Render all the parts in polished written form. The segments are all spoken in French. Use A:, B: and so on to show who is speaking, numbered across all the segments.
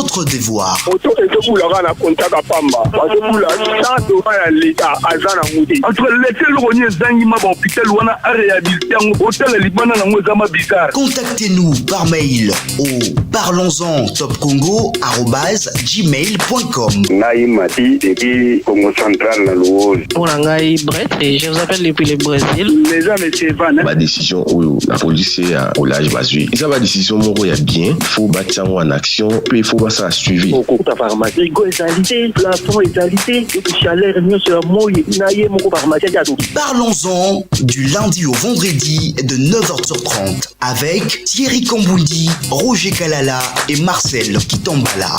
A: notre devoir. Contactez-nous par mail au parlonsentopcongo@gmail.com.
B: Naïmati depuis Congo Central na Louose.
C: Et je vous appelle depuis le Brésil.
B: Les gens de Sévan.
D: Ma décision où la police est au large basé. Ça va décision mon il y a bien, faut bâtir en action, puis il faut pas ça suivre.
E: Beaucoup de pharmacie, égalité, plafond égalité, chaleur mieux sur moi, naïe mon pharmacie.
A: Parlons-en du lundi au vendredi de 9h30 avec Thierry Kambundi, Roger Kalala et Marcel Kitambala.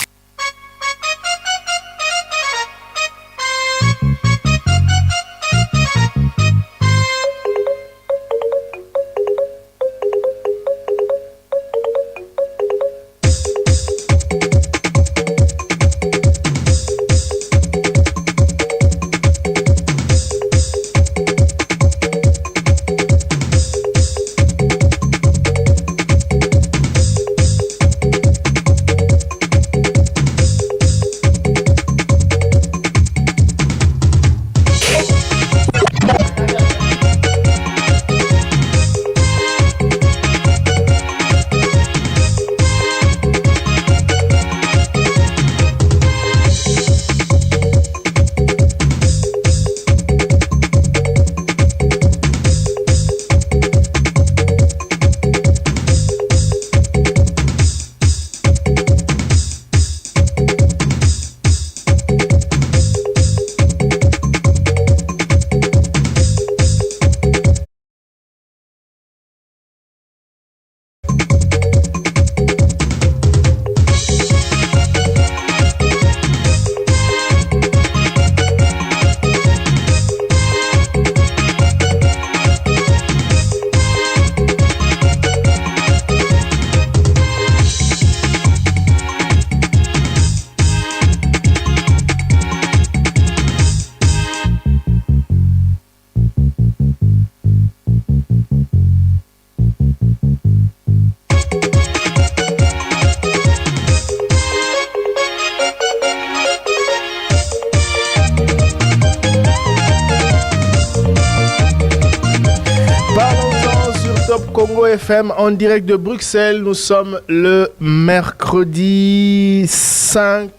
F: Congo FM en direct de Bruxelles. Nous sommes le mercredi 5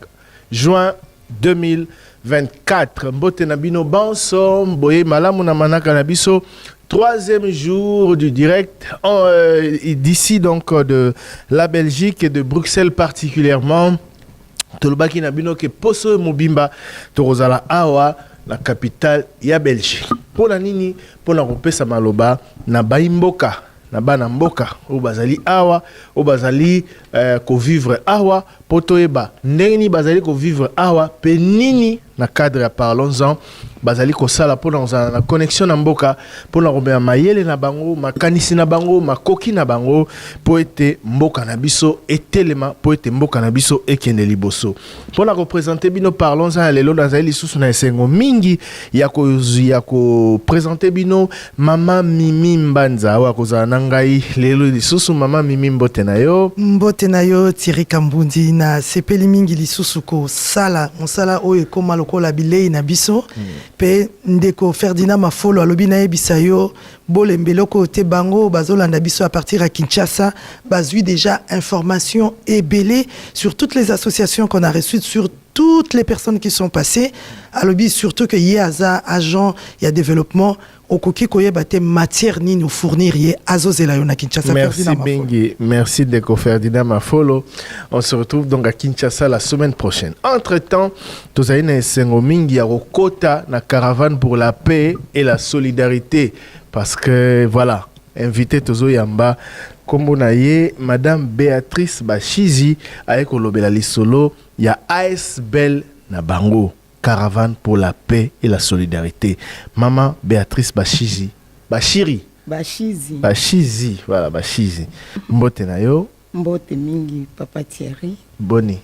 F: juin 2024. Mbote Nabino Banso, Boye Malamuna Manaka Nabiso. Troisième jour du direct d'ici donc de la Belgique et de Bruxelles particulièrement. Tolobaki Nabino ke Poso Mobimba Torozala Awa, la capitale ya Belgique. Pour la nini, pour la repesa maloba na baimboka. Na bana mboka o bazali awa o bazali ko vivre awa potoeba ndeni bazali ko vivre awa penini na cadre ya parlons-en bazali ko sala pour na connexion na mboka pour na robea mayele na bango makanisi na bango makoki na bango po ete mboka na biso etelema po ete mboka na biso ekende liboso pour na représenter bino parlons-en lelo na zali susu na esengo mingi ya ko présenter bino mama Mimi Mbanza wa kozana ngai lelo lisusu mama Mimi mbote na yo
G: Thierry Kambundi na sepeli mingi lisusu ko sala mosala oyo ekoma lokola bilei na biso pe ndeko Ferdinand Mafolo alobi na yebisa yo bolembeloko te bango bazolanda biso à partir à Kinshasa bazui déjà information ebele sur toutes les associations qu'on a reçues, sur toutes les personnes qui sont passées alobi surtout que yaza agent ya développement okoki koyeba te matière ni nous fournir ye azozela yo na Kinshasa.
F: Merci Bengi, merci Deko Ferdinand Mafolo. On se retrouve donc à Kinshasa la semaine prochaine. Entre-temps, tozali na esengo mingi ya kokota na caravane pour la paix et la solidarité parce que voilà, invité tozo yamba kombo na ye madame Béatrice Bashizi avec kolobela lisolo ya AS Bel na bango. Caravane pour la paix et la solidarité. Maman Béatrice Bashizi. Bashizi. Voilà, Bashizi. Mbote na yo.
H: Mbote mingi, Papa Thierry.
F: Boni.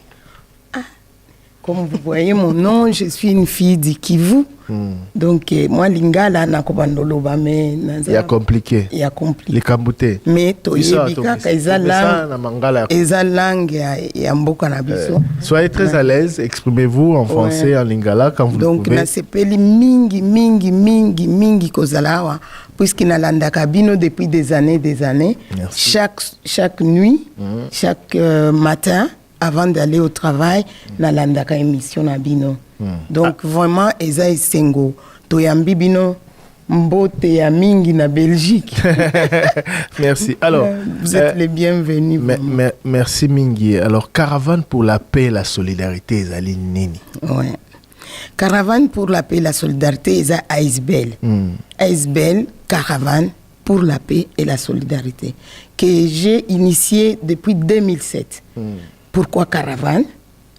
H: Comme vous voyez mon nom, je suis une fille du Kivu. Donc, moi, Lingala, nakobandoloba, mais...
F: Il y a compliqué.
H: Il y a compliqué.
F: Les Kambouté.
H: Mais, toyebika, eza langue ya mboka na biso.
F: Soyez très à l'aise, exprimez-vous en français, en Lingala, quand vous le pouvez.
H: Donc, nasepeli mingi kozalawa, puisque nalanda kabino depuis des années. Merci. Chaque nuit, chaque matin, avant d'aller au travail, nalandaka émission na bino. Donc vraiment eza esengo toyambi bino mbote ya mingi na Belgique.
F: Merci. Alors
H: vous êtes les bienvenus.
F: Merci mingi. Alors Caravane pour la paix et la solidarité ezali nini?
H: Ouais. Caravane pour la paix et la solidarité eza ASBL. ASBL Caravane pour la paix et la solidarité que j'ai initié depuis 2007. Pourquoi Caravane?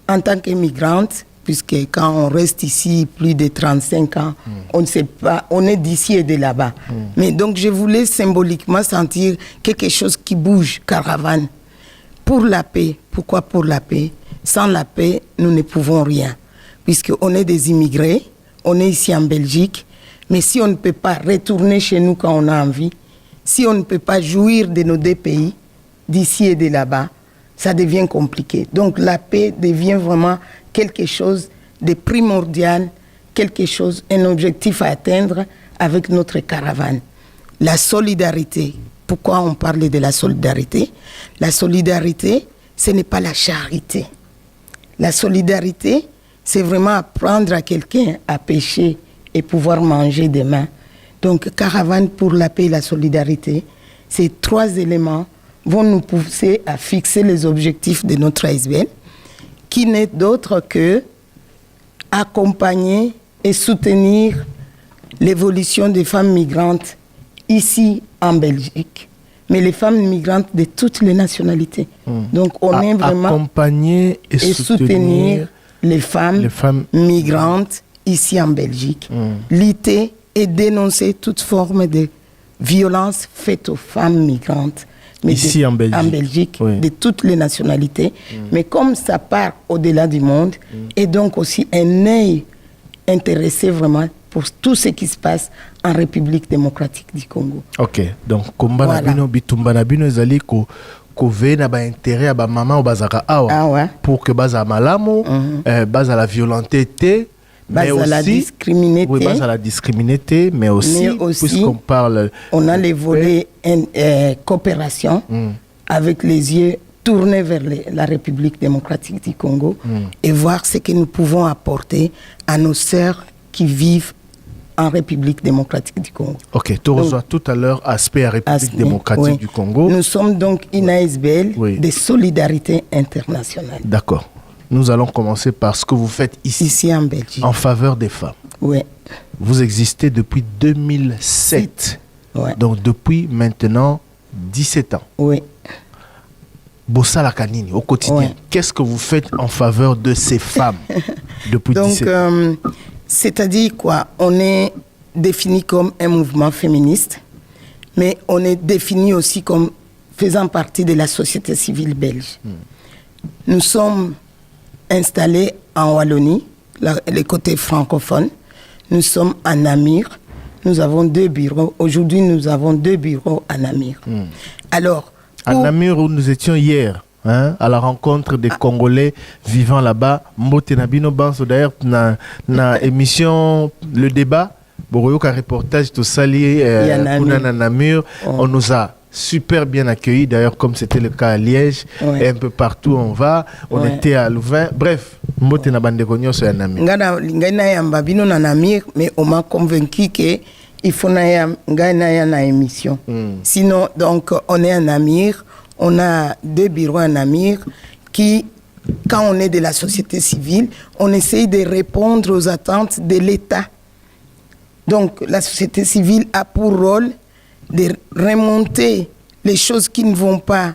H: En tant qu'immigrante, puisque quand on reste ici plus de 35 ans, on ne sait pas, on est d'ici et de là-bas. Mais donc je voulais symboliquement sentir quelque chose qui bouge, Caravane. Pour la paix. Pourquoi pour la paix? Sans la paix, nous ne pouvons rien. Puisqu'on est des immigrés, on est ici en Belgique, mais si on ne peut pas retourner chez nous quand on a envie, si on ne peut pas jouir de nos deux pays, d'ici et de là-bas, ça devient compliqué. Donc la paix devient vraiment quelque chose de primordial, un objectif à atteindre avec notre caravane. La solidarité. Pourquoi on parle de la solidarité? La solidarité, ce n'est pas la charité. La solidarité, c'est vraiment apprendre à quelqu'un à pêcher et pouvoir manger demain. Donc Caravane pour la paix et la solidarité, ces trois éléments vont nous pousser à fixer les objectifs de notre ASBL, qui n'est d'autre que accompagner et soutenir l'évolution des femmes migrantes ici en Belgique, mais les femmes migrantes de toutes les nationalités. Donc on est vraiment
F: accompagner et soutenir
H: les femmes migrantes ici en Belgique, lutter et dénoncer toute forme de violence faite aux femmes migrantes. Mais
F: ici en Belgique,
H: oui. De toutes les nationalités. Mais comme ça part au-delà du monde, et donc aussi un œil intéressé vraiment pour tout ce qui se passe en République démocratique du Congo.
F: Ok, donc combat nabino bitumba nabino ezali ko ve na ba intérêt à ba maman ou bazaka awa pour que baza malamu baza la violenté mais aussi
H: la discriminité.
F: Oui, à la discriminité, mais aussi puisqu'on parle...
H: On a les volets coopération avec les yeux tournés vers la République démocratique du Congo et voir ce que nous pouvons apporter à nos sœurs qui vivent en République démocratique du Congo.
F: Ok, tu reçois tout à l'heure aspect à République démocratique du Congo.
H: Nous sommes donc une ASBL de solidarité internationale.
F: D'accord. Nous allons commencer par ce que vous faites ici
H: en Belgique,
F: en faveur des femmes.
H: Oui.
F: Vous existez depuis 2007.
H: Ouais.
F: Donc depuis maintenant 17 ans.
H: Oui.
F: Bossala Kanini, au quotidien,
H: ouais.
F: Qu'est-ce que vous faites en faveur de ces femmes depuis 17 ans?
H: C'est-à-dire quoi? On est défini comme un mouvement féministe, mais on est défini aussi comme faisant partie de la société civile belge. Nous sommes installés en Wallonie, les côtés francophones. Nous sommes en Namur. Nous avons 2 bureaux. Aujourd'hui, nous avons 2 bureaux à Namur. Alors,
F: à Namur, où nous étions hier, à la rencontre des Congolais vivant là-bas. Mbote Nabino Banso, d'ailleurs, na émission Le Débat, Boroyoka reportage, tout sali, Namur, on nous a super bien accueillis, d'ailleurs, comme c'était le cas à Liège, et un peu partout où on va. On était à Louvain. Bref, Mbote Nabandekonyo, c'est à Namur.
H: Mais on m'a convaincu qu'il faut na émission. Sinon, donc, on est à Namur. On a 2 bureaux à Namur qui, quand on est de la société civile, on essaye de répondre aux attentes de l'État. Donc, la société civile a pour rôle de remonter les choses qui ne vont pas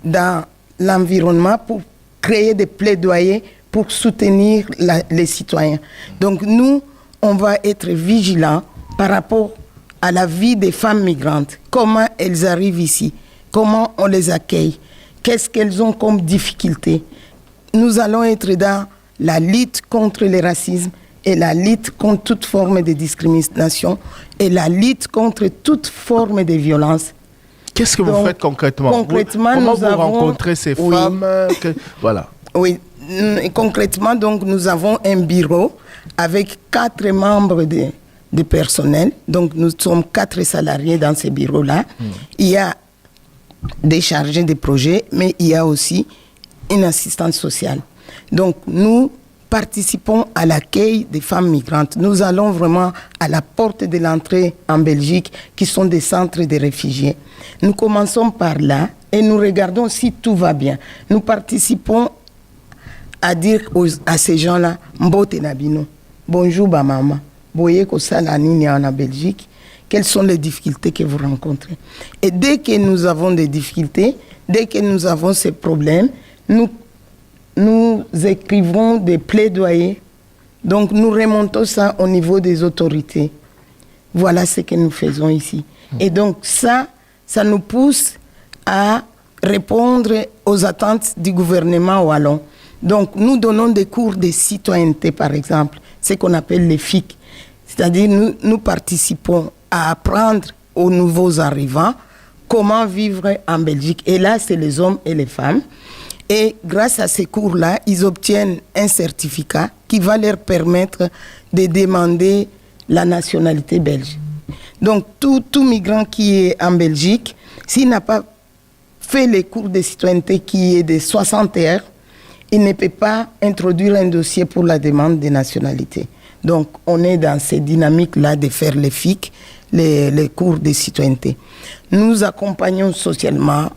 H: dans l'environnement pour créer des plaidoyers pour soutenir les citoyens. Donc nous, on va être vigilants par rapport à la vie des femmes migrantes. Comment elles arrivent ici? Comment on les accueille? Qu'est-ce qu'elles ont comme difficultés? Nous allons être dans la lutte contre le racisme et la lutte contre toute forme de discrimination et la lutte contre toute forme de violence.
F: Qu'est-ce que vous faites concrètement?
H: Comment
F: vous rencontrez ces femmes Voilà.
H: Oui, concrètement, donc, nous avons un bureau avec 4 membres de personnel. Donc, nous sommes 4 salariés dans ce bureau-là. Il y a des chargés de projet, mais il y a aussi une assistante sociale. Donc, nous participons à l'accueil des femmes migrantes. Nous allons vraiment à la porte de l'entrée en Belgique, qui sont des centres de réfugiés. Nous commençons par là et nous regardons si tout va bien. Nous participons à dire à ces gens-là, Mbote Nabino, bonjour ba maman, boye ko sala nini en Belgique, quelles sont les difficultés que vous rencontrez. Et dès que nous avons des difficultés, dès que nous avons ces problèmes, nous écrivons des plaidoyers. Donc nous remontons ça au niveau des autorités. Voilà ce que nous faisons ici. Et donc ça nous pousse à répondre aux attentes du gouvernement wallon. Donc nous donnons des cours de citoyenneté, par exemple, ce qu'on appelle les FIC. C'est-à-dire nous participons à apprendre aux nouveaux arrivants comment vivre en Belgique. Et là, c'est les hommes et les femmes. Et grâce à ces cours-là, ils obtiennent un certificat qui va leur permettre de demander la nationalité belge. Donc, tout migrant qui est en Belgique, s'il n'a pas fait les cours de citoyenneté qui est de 60 heures, il ne peut pas introduire un dossier pour la demande de nationalité. Donc, on est dans ces dynamiques-là de faire les FIC, les cours de citoyenneté. Nous accompagnons socialement.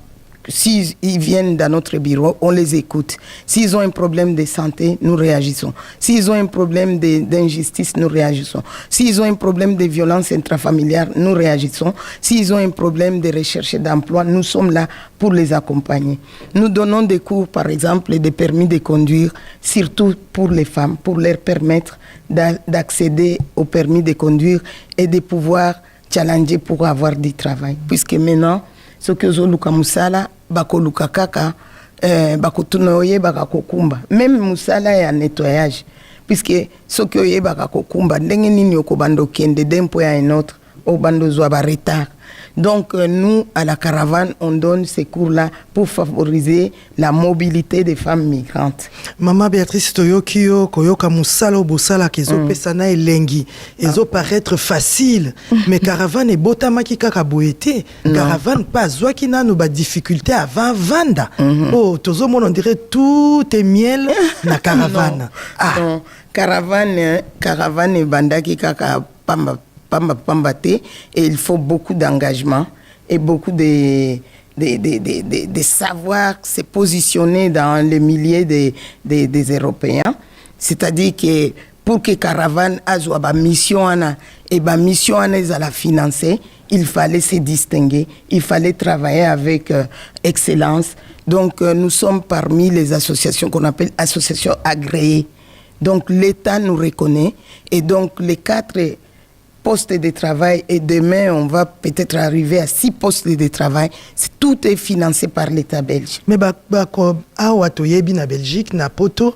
H: S'ils viennent dans notre bureau, on les écoute. S'ils ont un problème de santé, nous réagissons. S'ils ont un problème d'injustice, nous réagissons. S'ils ont un problème de violence intrafamiliale, nous réagissons. S'ils ont un problème de recherche d'emploi, nous sommes là pour les accompagner. Nous donnons des cours, par exemple, des permis de conduire, surtout pour les femmes, pour leur permettre d'accéder au permis de conduire et de pouvoir challenger pour avoir du travail. Puisque maintenant, ce que ozoluka musala bakoluka kaka bakotuna oyebaka kokumba même musala ya nettoyage puisque ce que oyebaka kokumba ndenge nini okobanda okende d'un point à un autre obando zwa ba retard. Donc nous à la caravane on donne ces cours-là pour favoriser la mobilité des femmes migrantes.
G: Maman Béatrice Toyokio koyoka musala bosala kezo pesana elengi ezo paraître facile mais caravane et botamaki kaka boete caravane pas zwaki nanu ba difficulté avant vanda. Oh tozo mon on dirait tout est miel na caravane.
H: Non, caravane bandaki kaka pambate et il faut beaucoup d'engagement et beaucoup de savoir se positionner dans le milieu des Européens. C'est-à-dire que pour que caravane azwa ba mission ana et ba mission ana la financer, il fallait se distinguer, il fallait travailler avec excellence. Donc nous sommes parmi les associations qu'on appelle associations agréées. Donc l'État nous reconnaît et donc les 4 postes de travail et demain on va peut-être arriver à 6 postes de travail. Tout est financé par l'État belge.
G: Mais awa toyebi na Belgique na poto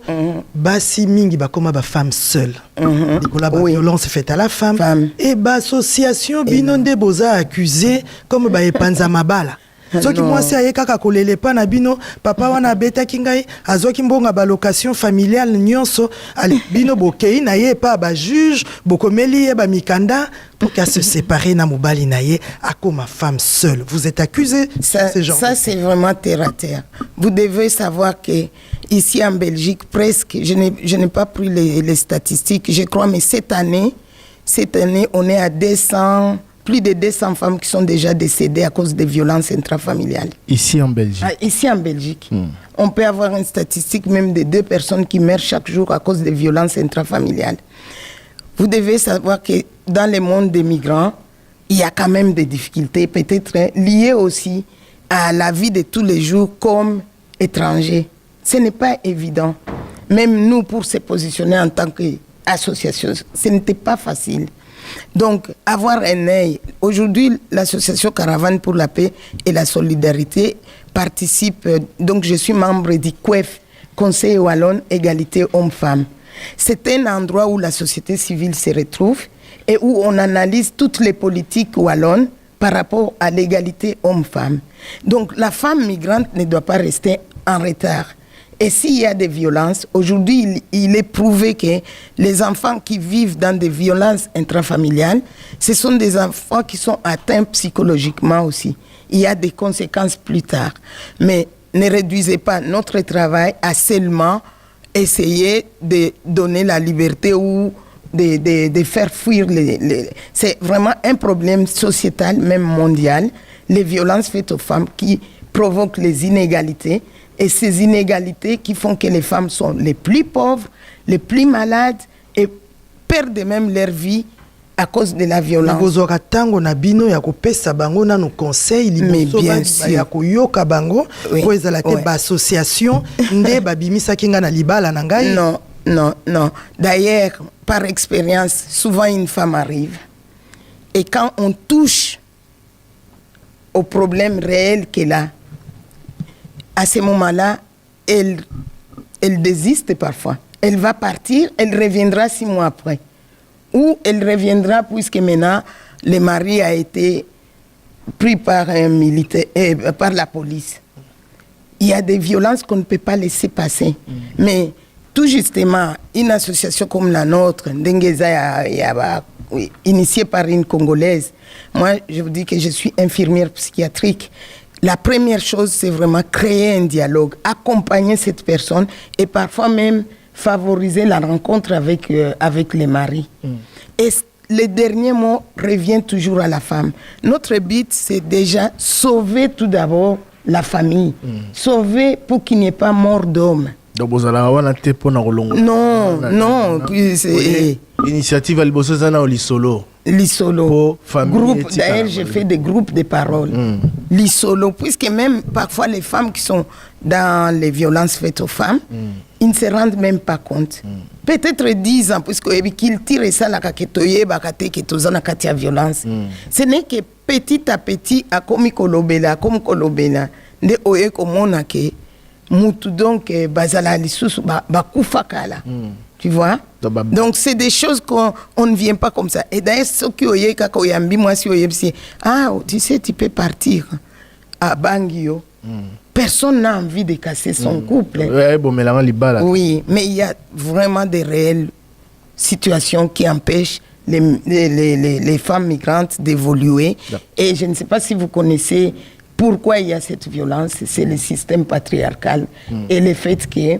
G: basi mingi bakoma ba femme seule. La violence faite à la femme. Et ba association binonde boza accusé comme ba epanza mabala. Soki mwasi aye kaka kolele pa na bino papa wana beta kingai azoki mbonga ba location familiale nyonso ale bino bokei na ye pa ba juge bokomeli ye ba mikanda pour qu'à se séparer na mobali na ye akoma femme seule. Vous êtes accusé
H: ça c'est vraiment terre à terre. Vous devez savoir que ici en Belgique presque je n'ai pas pris les statistiques je crois mais cette année on est à plus de 200 femmes qui sont déjà décédées à cause des violences intrafamiliales.
F: Ici en Belgique.
H: Ici en Belgique. On peut avoir une statistique même de 2 personnes qui meurent chaque jour à cause des violences intrafamiliales. Vous devez savoir que dans le monde des migrants, il y a quand même des difficultés, peut-être liées aussi à la vie de tous les jours comme étrangers. Ce n'est pas évident. Même nous, pour se positionner en tant qu'association, ce n'était pas facile. Donc, avoir un œil. Aujourd'hui, l'association Caravane pour la paix et la solidarité participe. Donc, je suis membre du CUEF, Conseil wallon égalité hommes-femmes. C'est un endroit où la société civile se retrouve et où on analyse toutes les politiques wallonnes par rapport à l'égalité hommes-femmes. Donc la femme migrante ne doit pas rester en retard. Et s'il y a des violences, aujourd'hui, il est prouvé que les enfants qui vivent dans des violences intrafamiliales, ce sont des enfants qui sont atteints psychologiquement aussi. Il y a des conséquences plus tard. Mais ne réduisez pas notre travail à seulement essayer de donner la liberté ou de faire fuir C'est vraiment un problème sociétal, même mondial, les violences faites aux femmes qui provoquent les inégalités. Et ces inégalités qui font que les femmes sont les plus pauvres, les plus malades et perdent même leur vie à cause de la violence. Mais bien sûr. Non. D'ailleurs, par expérience, souvent une femme arrive et quand on touche au problème réel qu'elle a, à ce moment-là, elle désiste parfois. Elle va partir, elle reviendra 6 mois après. Ou elle reviendra puisque maintenant, le mari a été pris par un militaire, par la police. Il y a des violences qu'on ne peut pas laisser passer. Mais tout justement, une association comme la nôtre, Ndengeza, initiée par une Congolaise, moi je vous dis que je suis infirmière psychiatrique. La première chose, c'est vraiment créer un dialogue, accompagner cette personne et parfois même favoriser la rencontre avec les maris. Et le dernier mot revient toujours à la femme. Notre but, c'est déjà sauver tout d'abord la famille. Sauver pour qu'il n'y ait pas mort d'homme.
F: Donc vous allez avoir un tépo na rolongo.
H: Non.
F: Initiative Albosozana ou Lisolo.
H: Lisolo. Groupe. D'ailleurs, j'ai fait des groupes de parole. Lisolo, puisque même parfois les femmes qui sont dans les violences faites aux femmes, ils ne se rendent même pas compte. Peut-être 10 ans, puisqu'ils tirent ça la kaketoye, bakate ketozana katia violence. Ce n'est que petit à petit, à comme kolobela, de oye komona ke mutu donc bazala lisusu bakufakala. Tu vois? Donc c'est des choses qu'on ne vient pas comme ça. Et d'ailleurs, ce qui oye kako yambi moi si oye si tu sais tu peux partir à Bangio. Personne n'a envie de casser son couple. Oui, mais il y a vraiment des réelles situations qui empêchent les femmes migrantes d'évoluer. Et je ne sais pas si vous connaissez pourquoi il y a cette violence. C'est le système patriarcal et le fait que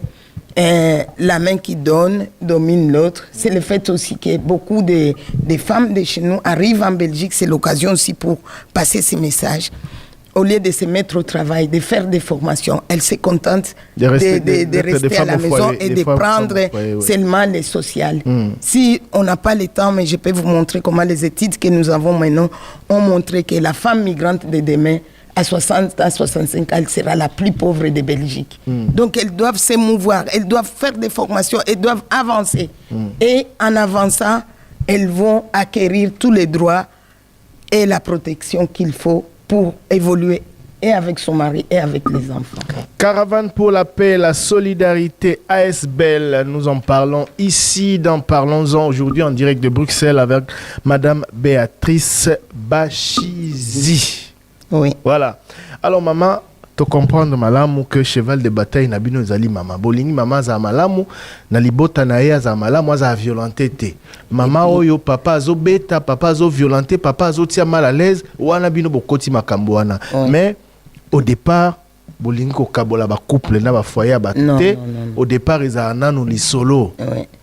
H: la main qui donne domine l'autre. C'est le fait aussi que beaucoup de femmes de chez nous arrivent en Belgique. C'est l'occasion aussi pour passer ces messages. Au lieu de se mettre au travail, de faire des formations, elles se contentent de rester à la maison et de prendre seulement les sociales. Si on n'a pas le temps, mais je peux vous montrer comment les études que nous avons maintenant ont montré que la femme migrante de demain, à 60, à 65, elle sera la plus pauvre de Belgique. Donc elles doivent se mouvoir, elles doivent faire des formations, elles doivent avancer. Et en avançant, elles vont acquérir tous les droits et la protection qu'il faut pour évoluer et avec son mari et avec les enfants.
F: Caravane pour la paix, la solidarité ASBEL, nous en parlons ici dans Parlons-en aujourd'hui en direct de Bruxelles avec Madame Béatrice Bachizi.
H: Oui.
F: Voilà. Alors maman, tu comprends malamu que cheval de bataille na bino zali mama. Bolingi mama za malamu na libota na ya za malamu za violenté te. Mama oyo papa zo beta, papa zo violenté, papa zo tia mal à l'aise, wana bino bokoti makambo wana. Mais au départ bolingi ko kabola ba couple na ba foyer ba te. Au départ ils nanu ni solo.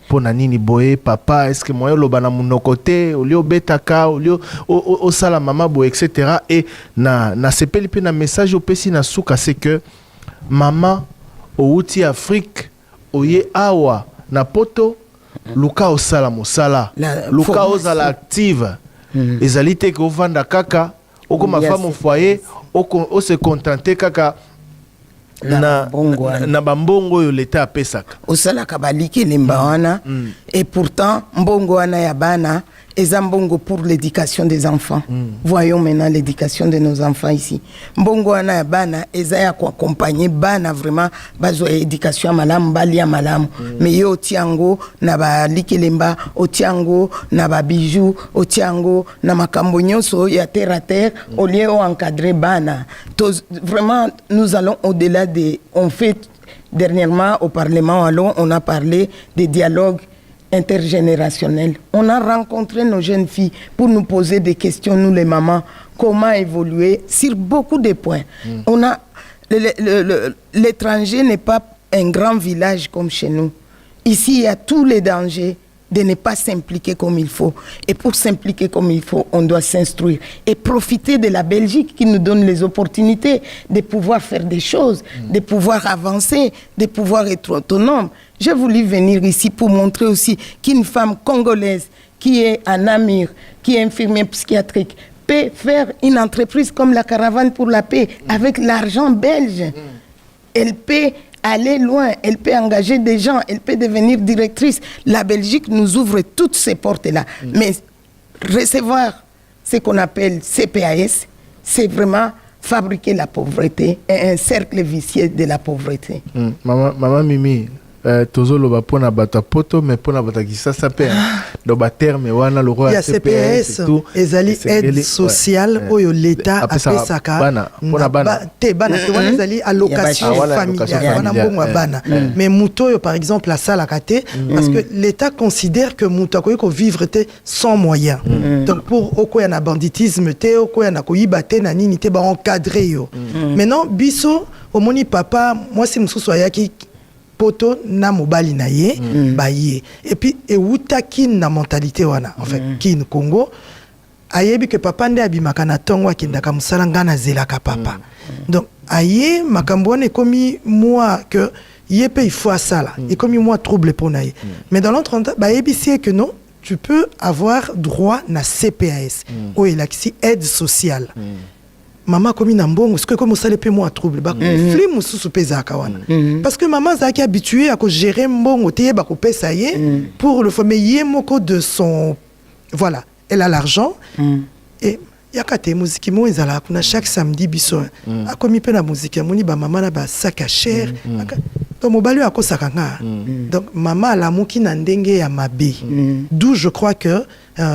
F: Pona nini boye papa est-ce que moi loba na munoko te olio betaka olio o sala mama bo etc. Et na sepeli pe na message au pesi na suka c'est que maman o uti Afrique oye awa na poto luka o sala mosala luka o sala active ezali te ko vanda kaka oko ma femme au foyer o se contenter kaka na bambongo yo leta apesaka
H: osala kabaliki limba wana et pourtant mbongo wana ya bana Ezambongo pour l'éducation des enfants. Voyons maintenant l'éducation de nos enfants ici. Mbongo ana bana ezaya ko accompagner bana vraiment bazo éducation malam balia malam. Mais yo tiango na ba likelemba, otiango na ba bijoux, otiango na makambo nyonso ya terre à terre au lieu encadrer bana. Vraiment nous allons au-delà des on fait dernièrement au Parlement on a parlé des dialogues intergénérationnel. On a rencontré nos jeunes filles pour nous poser des questions, nous les mamans, comment évoluer sur beaucoup de points. On a l'étranger n'est pas un grand village comme chez nous. Ici, il y a tous les dangers de ne pas s'impliquer comme il faut. Et pour s'impliquer comme il faut, on doit s'instruire et profiter de la Belgique qui nous donne les opportunités de pouvoir faire des choses, de pouvoir avancer, de pouvoir être autonome. J'ai voulu venir ici pour montrer aussi qu'une femme congolaise qui est en Amir, qui est infirmière psychiatrique, peut faire une entreprise comme la Caravane pour la paix avec l'argent belge. Elle peut aller loin, elle peut engager des gens, elle peut devenir directrice. La Belgique nous ouvre toutes ces portes-là. Mais recevoir ce qu'on appelle CPAS, c'est vraiment fabriquer la pauvreté et un cercle vicieux de la pauvreté.
F: Maman Mimi, tozoloba pona bata poto mais pona bata kisasa pe do ba terme wana le roi
G: CPS ezali aide sociale oyo l'état apesaka
F: bana pona bana
G: te wana ezali allocation familiale wana mbongo bana mais muto yo par exemple la salle à té parce que l'état considère que muto ko vivre te sans moyens donc pour okoya na banditisme te okoya na koyiba te na nini te ba encadrer yo maintenant biso omoni papa moi c'est mususu ayaki poto na mobali na ye baye et puis euta kin na mentalité wana en fait kin Congo ayebi que papa nde abimaka na tongo akindaka musala ngana zelaka papa donc aye makambo wana ekomi moi que yepe il faut asala ekomi moi trouble pour na ye mais dans l'autre temps bayebi c'est que non tu peux avoir droit na CPAS ou elaxi aide sociale maman comme na mbongo ce que comme ça les pe moi trouble ba conflit mususu peza kawana parce que maman zaki habituée à ko gérer mbongo te ba ko pesa ye pour le famille moko de son voilà elle a l'argent et yakate musique mo ezala kuna chaque samedi biso a komi pe na musique moni ba maman na ba sac à cher donc mobali akosaka nga donc maman la moki na ndenge ya mabe d'où je crois que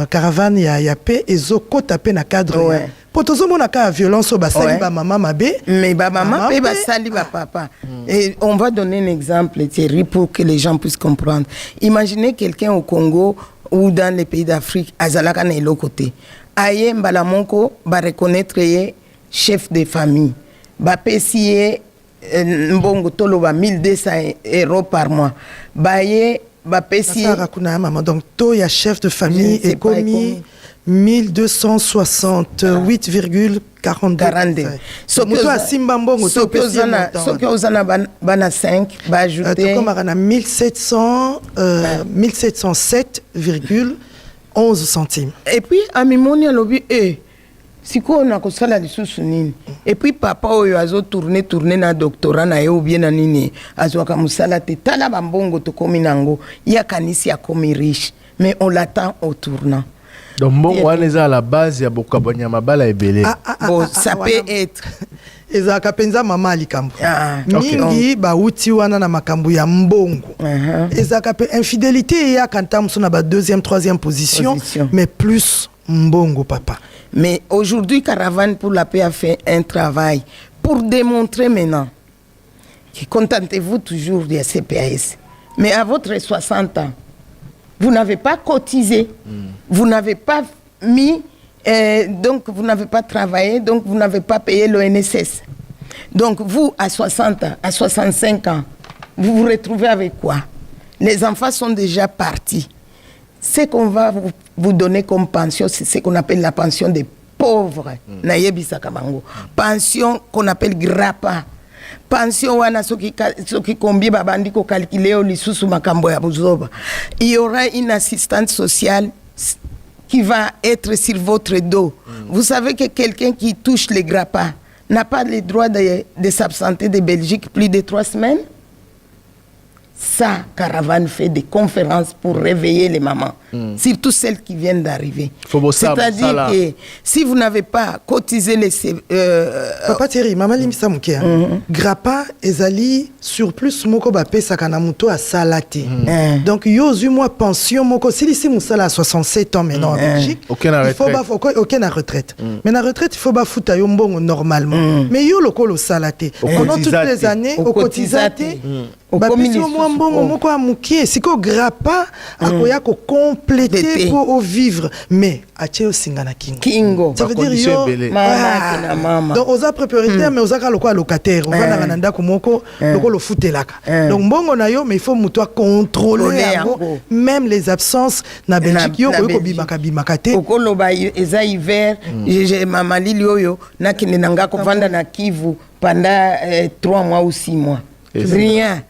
G: caravane ya paix ezokota pe na cadre pour tout le monde a violence au basali ba maman mabe
H: mais ba maman pe basali ba papa et on va donner un exemple Thierry pour que les gens puissent comprendre. Imaginez quelqu'un au Congo ou dans les pays d'Afrique azalaka na l'autre côté aye mbala monko ba reconnaître chef de famille ba pesier mbongo tolo ba 1200 € par mois baye ba pesier
G: kuna maman donc to ya chef de famille et commis 1268,42. Soki asimba mbongo to pesi
H: soki ozana bana 5 ba ajouter
G: comme on a 1707,11 centimes.
H: Et puis amimoni alobi siko na kosala lisusu nini et puis papa oyo azo tourner na doctorat na ye ou bien na nini azwaka musala te tala bambongo to komi nango ya kanisi ya komi riche mais on l'attend au tournant.
F: Donc bon on est à la base ya bokabanya mabala ebele
H: bon ça peut être
G: ezaka penza mama alikambo mingi ba uti wana na makambo ya mbongo ezaka pe infidélité ya kantam sona ba deuxième troisième position mais plus mbongo papa.
H: Mais aujourd'hui, Caravane pour la paix a fait un travail pour démontrer maintenant que contentez-vous toujours de CPAS. Mais à votre 60 ans, vous n'avez pas cotisé, vous n'avez pas mis, donc vous n'avez pas travaillé, donc vous n'avez pas payé l'ONSS. Donc vous, à 60 ans, à 65 ans, vous vous retrouvez avec quoi? Les enfants sont déjà partis. Ce qu'on va vous donner comme pension, c'est ce qu'on appelle la pension des pauvres. Pension qu'on appelle grappa. Pension wana soki kombi babandi ko calculer au lisusu makambo ya buzoba. Il y aura une assistante sociale qui va être sur votre dos. Vous savez que quelqu'un qui touche les grappas n'a pas le droit de s'absenter de Belgique plus de 3 semaines. ça, Caravane fait des conférences pour réveiller les mamans, surtout celles qui viennent d'arriver. C'est-à-dire que si vous n'avez pas cotisé les...
G: Papa Thierry, maman limisa mouké. Grappa ezali surplus moko ba pesa kana muto a salate. Donc yo zu moi pension moko si moussala à 67 ans maintenant en Belgique. Il faut ba aucun retraite. Mais la retraite il faut ba fouta yo mbongo normalement. Mais yo lokolo salate. Pendant toutes les années au cotisate. Ba pesa moi mbongo moko a mouké. Siko Grappa akoya ko compléter pour vivre. Mais ache yo singana kingo. Ça veut dire yo donc aux propriétaires mais aux aka locataire. On va na nanda komoko lokolo futelaka. Donc mbongo na yo mais il faut muto contrôler même les absences na Belgique yo ko bimaka bimaka te.
H: Okolo ba eza hiver, j'ai mama lili oyo na kinenanga ko vanda na Kivu pendant 3 mois ou 6 mois. Rien.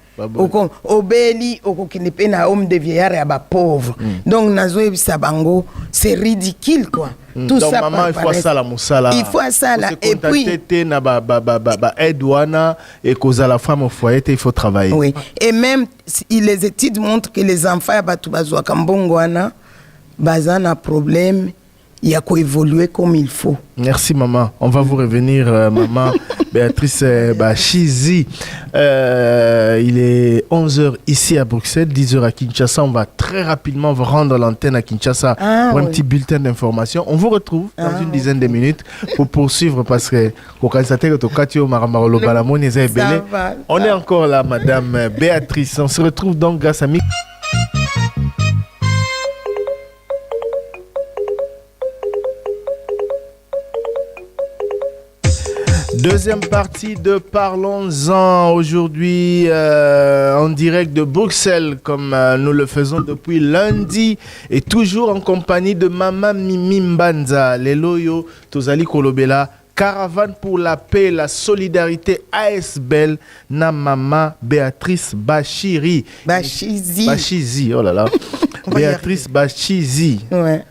H: Obeli okokinepe na homme de vieillard ya ba pauvre. Donc nazo ebisa bango, c'est ridicule quoi. Tout
F: donc
H: ça
F: maman il faut ça la musala.
H: Il faut ça là et puis
F: na ba aide-wana et cause la femme au foyer il faut travailler.
H: Oui. Et même les études montrent que les enfants ya batu bazwa kambongo wana bazana problème. Il y a qu'à évoluer comme il faut.
F: Merci maman. On va vous revenir maman Béatrice Bachizi. Il est 11h ici à Bruxelles, 10h à Kinshasa. On va très rapidement vous rendre l'antenne à Kinshasa pour un petit bulletin d'information. On vous retrouve dans une dizaine de minutes pour poursuivre parce que on est encore là madame Béatrice. On se retrouve donc grâce à deuxième partie de Parlons-en aujourd'hui en direct de Bruxelles comme nous le faisons depuis lundi et toujours en compagnie de Mama Mimi Mbanza, Leloyo Tozali Kolobela, Caravane pour la paix et la solidarité ASBEL na Mama Béatrice Bachizi, oh là là, Béatrice Bachizi.
H: Ouais.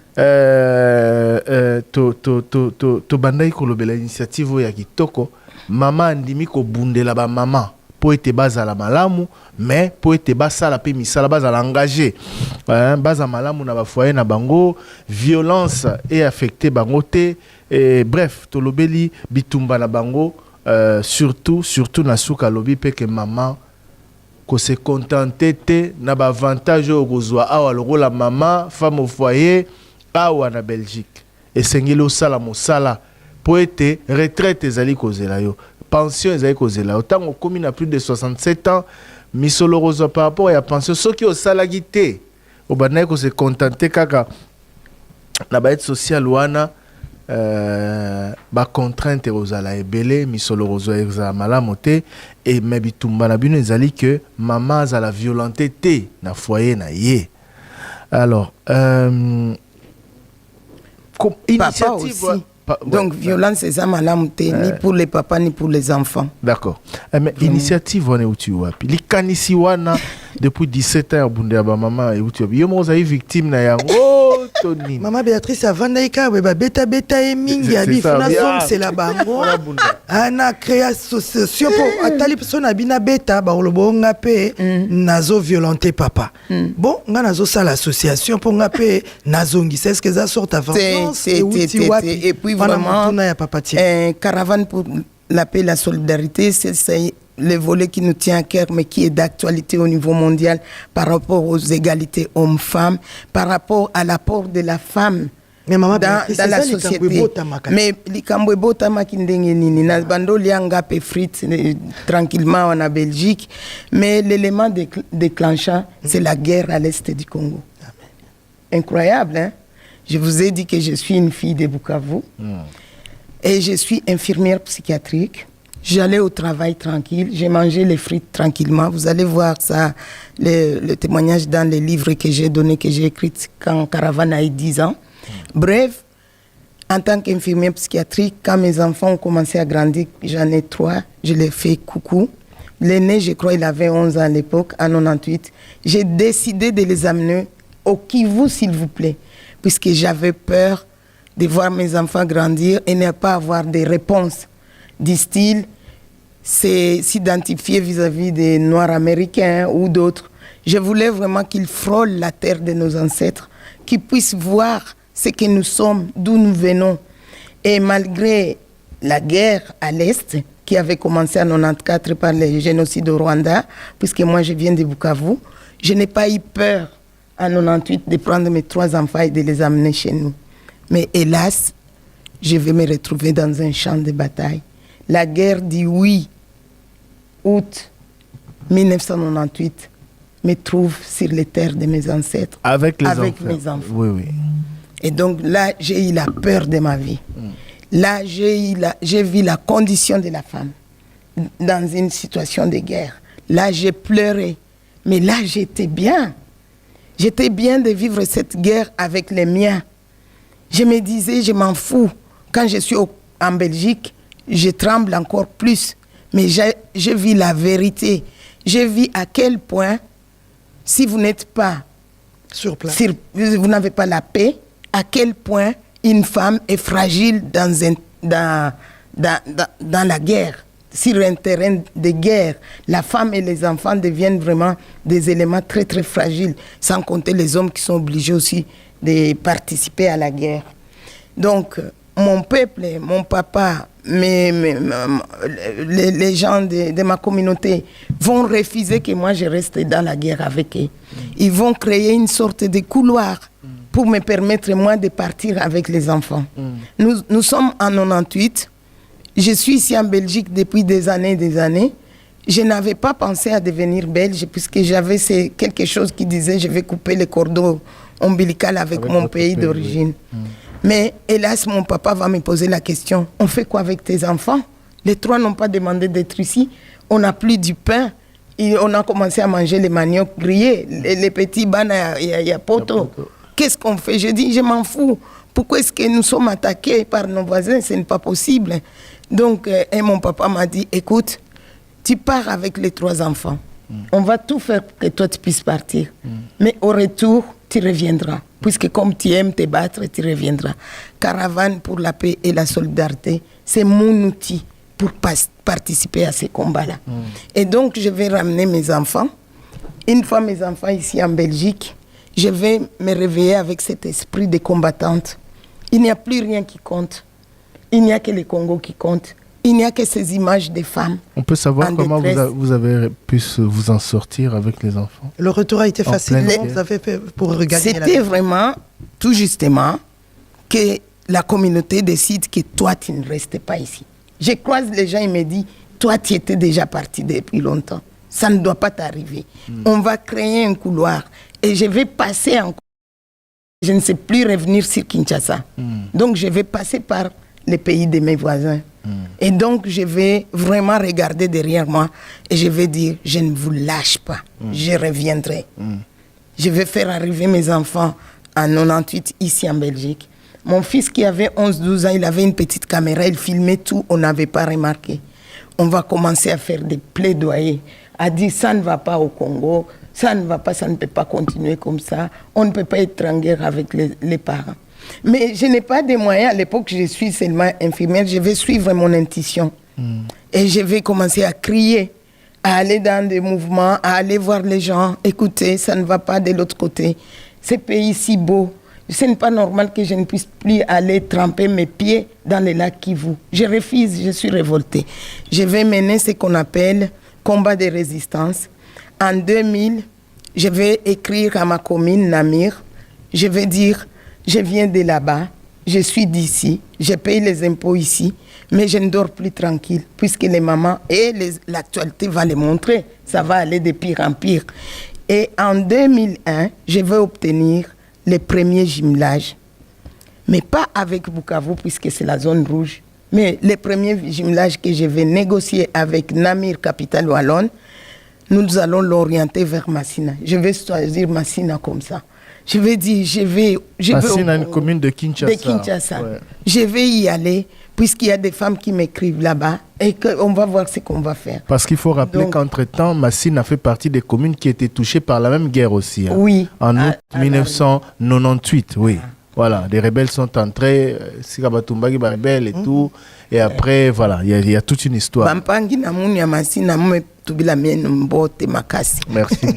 F: To bandai kolobela initiative ya kitoko mama andimi ko bundela ba mama po ete bazala malamu mais po ete basala pe misala bazala engagé baza malamu na ba foyer na bango violence et affecté bango te et bref to lobeli bitumba na bango surtout na suka lobi pe que maman ko se contenter te na ba avantage o kozwa awa lokola mama femme au foyer awa na Belgique et sengeli osala mosala po ete retraite ezali kozela yo pension ezali kozela yo tango komi na plus de 67 ans misolo kozwa par rapport à pension soki osalaki te obandaki ko se contenter kaka na ba aide sociale wana ba contrainte kozala ebele misolo kozwa ezala malamu te et me bitumba na bino ezali que maman azala violenté te na foyer na ye. Alors
H: papa aussi. Donc, violence, c'est ça, madame, ni pour les papas, ni pour les enfants.
F: D'accord. Mais initiative, on est où tu vois. Les canisiwana, depuis 17 ans, maman, et où tu vois. Yo, moi, j'ai victime, na yango, Tony.
G: Maman Béatrice, avant d'aïka, beta et mingi, c'est la bango. Ana créé association pour atali personne abina beta, ba olobo ngape, nazo violenter papa. Bon, nga nazo ça l'association pour ngape, nazongi, c'est ce que ça sort avant.
H: Et puis vraiment, Caravane pour la paix et la solidarité, c'est le volet qui nous tient à cœur, mais qui est d'actualité au niveau mondial par rapport aux égalités hommes-femmes, par rapport à l'apport de la femme dans la société. Mais likambo botama kindenge nini na bando lianga pe frites tranquillement en Belgique, mais l'élément déclenchant, c'est la guerre à l'est du Congo. Incroyable, hein? Je vous ai dit que je suis une fille de Bukavu et je suis infirmière psychiatrique. J'allais au travail tranquille, j'ai mangé les frites tranquillement. Vous allez voir ça, le témoignage dans les livres que j'ai donnés, que j'ai écrits quand Caravane a eu 10 ans. Bref, en tant qu'infirmière psychiatrique, quand mes enfants ont commencé à grandir, j'en ai 3, je les fais coucou. L'aîné, je crois, il avait 11 ans à l'époque, en 98. J'ai décidé de les amener au Kivu, s'il vous plaît, puisque j'avais peur de voir mes enfants grandir et ne pas avoir des réponses du style, c'est s'identifier vis-à-vis des Noirs américains ou d'autres. Je voulais vraiment qu'ils frôlent la terre de nos ancêtres, qu'ils puissent voir ce que nous sommes, d'où nous venons. Et malgré la guerre à l'Est, qui avait commencé en 1994 par le génocide au Rwanda, puisque moi je viens de Bukavu, je n'ai pas eu peur en 1998 de prendre mes 3 enfants et de les amener chez nous. Mais hélas, je vais me retrouver dans un champ de bataille. La guerre du 8 août 1998 me trouve sur les terres de mes ancêtres.
F: Avec
H: mes enfants.
F: Oui, oui.
H: Et donc là, j'ai eu la peur de ma vie. Là, j'ai vu la condition de la femme dans une situation de guerre. Là, j'ai pleuré. Mais là, j'étais bien. J'étais bien de vivre cette guerre avec les miens. Je me disais, je m'en fous. Quand je suis en Belgique, je tremble encore plus. Mais je vis la vérité. Je vis à quel point, si vous n'êtes pas
G: sur place,
H: si vous n'avez pas la paix, à quel point une femme est fragile dans la guerre. Sur un terrain de guerre, la femme et les enfants deviennent vraiment des éléments très très fragiles, sans compter les hommes qui sont obligés aussi de participer à la guerre. Donc, mon peuple, mon papa, les gens de ma communauté vont refuser que moi je reste dans la guerre avec eux. Ils vont créer une sorte de couloir pour me permettre moi de partir avec les enfants. Nous sommes en 1998. Je suis ici en Belgique depuis des années. Je n'avais pas pensé à devenir belge puisque j'avais quelque chose qui disait je vais couper le cordon ombilical avec mon pays d'origine. Oui. Mais hélas, mon papa va me poser la question, on fait quoi avec tes enfants? Les 3 n'ont pas demandé d'être ici. On n'a plus du pain. Et on a commencé à manger les maniocs grillés, les petits bana y a poto. Qu'est-ce qu'on fait? Je dis, je m'en fous. Pourquoi est-ce que nous sommes attaqués par nos voisins? Ce n'est pas possible. Donc, et mon papa m'a dit, écoute, tu pars avec les 3 enfants. On va tout faire pour que toi tu puisses partir. Mais au retour, tu reviendras. Puisque comme tu aimes te battre, tu reviendras. Caravane pour la paix et la solidarité, c'est mon outil pour participer à ces combats-là. Et donc, je vais ramener mes enfants. Une fois mes enfants ici en Belgique, je vais me réveiller avec cet esprit de combattante. Il n'y a plus rien qui compte. Il n'y a que le Congo qui compte. Il n'y a que ces images des femmes. On peut savoir comment
F: vous avez pu vous en sortir avec les enfants?
G: Le retour a été facile. Vous avez fait pour regarder.
H: C'était vraiment, tout justement, que la communauté décide que toi, tu ne restes pas ici. Je croise les gens et me disent, toi, tu étais déjà parti depuis longtemps. Ça ne doit pas t'arriver. On va créer un couloir et je vais passer encore. Je ne sais plus revenir sur Kinshasa. Donc, je vais passer par les pays de mes voisins. Et donc, je vais vraiment regarder derrière moi et je vais dire, je ne vous lâche pas, je reviendrai. Je vais faire arriver mes enfants en 98 ici en Belgique. Mon fils qui avait 11-12 ans, il avait une petite caméra, il filmait tout, on n'avait pas remarqué. On va commencer à faire des plaidoyers, à dire ça ne va pas au Congo, ça ne va pas, ça ne peut pas continuer comme ça, on ne peut pas être en guerre avec les parents. Mais je n'ai pas de moyens. À l'époque, je suis seulement infirmière. Je vais suivre mon intuition. Et je vais commencer à crier, à aller dans des mouvements, à aller voir les gens. Écoutez, ça ne va pas de l'autre côté. Ce pays si beau. Ce n'est pas normal que je ne puisse plus aller tremper mes pieds dans le lac Kivu. Je refuse, je suis révoltée. Je vais mener ce qu'on appelle combat de résistance. En 2000, je vais écrire à ma commune, Namir. Je vais dire... Je viens de là-bas, je suis d'ici, je paye les impôts ici, mais je ne dors plus tranquille, puisque les mamans et l'actualité va les montrer, ça va aller de pire en pire. Et en 2001, je vais obtenir les premiers jumelages, mais pas avec Bukavu, puisque c'est la zone rouge, mais les premiers jumelages que je vais négocier avec Namir, capitale wallonne, nous allons l'orienter vers Massina. Je vais choisir Massina comme ça. Je vais dire, je vais
F: Massina, une commune de Kinshasa.
H: De Kinshasa. Ouais. Je vais y aller, puisqu'il y a des femmes qui m'écrivent là-bas, et qu'on va voir ce qu'on va faire.
F: Parce qu'il faut rappeler qu'entre-temps, Massina fait partie des communes qui étaient touchées par la même guerre aussi. Hein,
H: oui.
F: En août 1998, oui. Voilà, des rebelles sont entrés, Sikabatumba qui est rebelle et tout. Et après, voilà, il y a toute une histoire. Merci.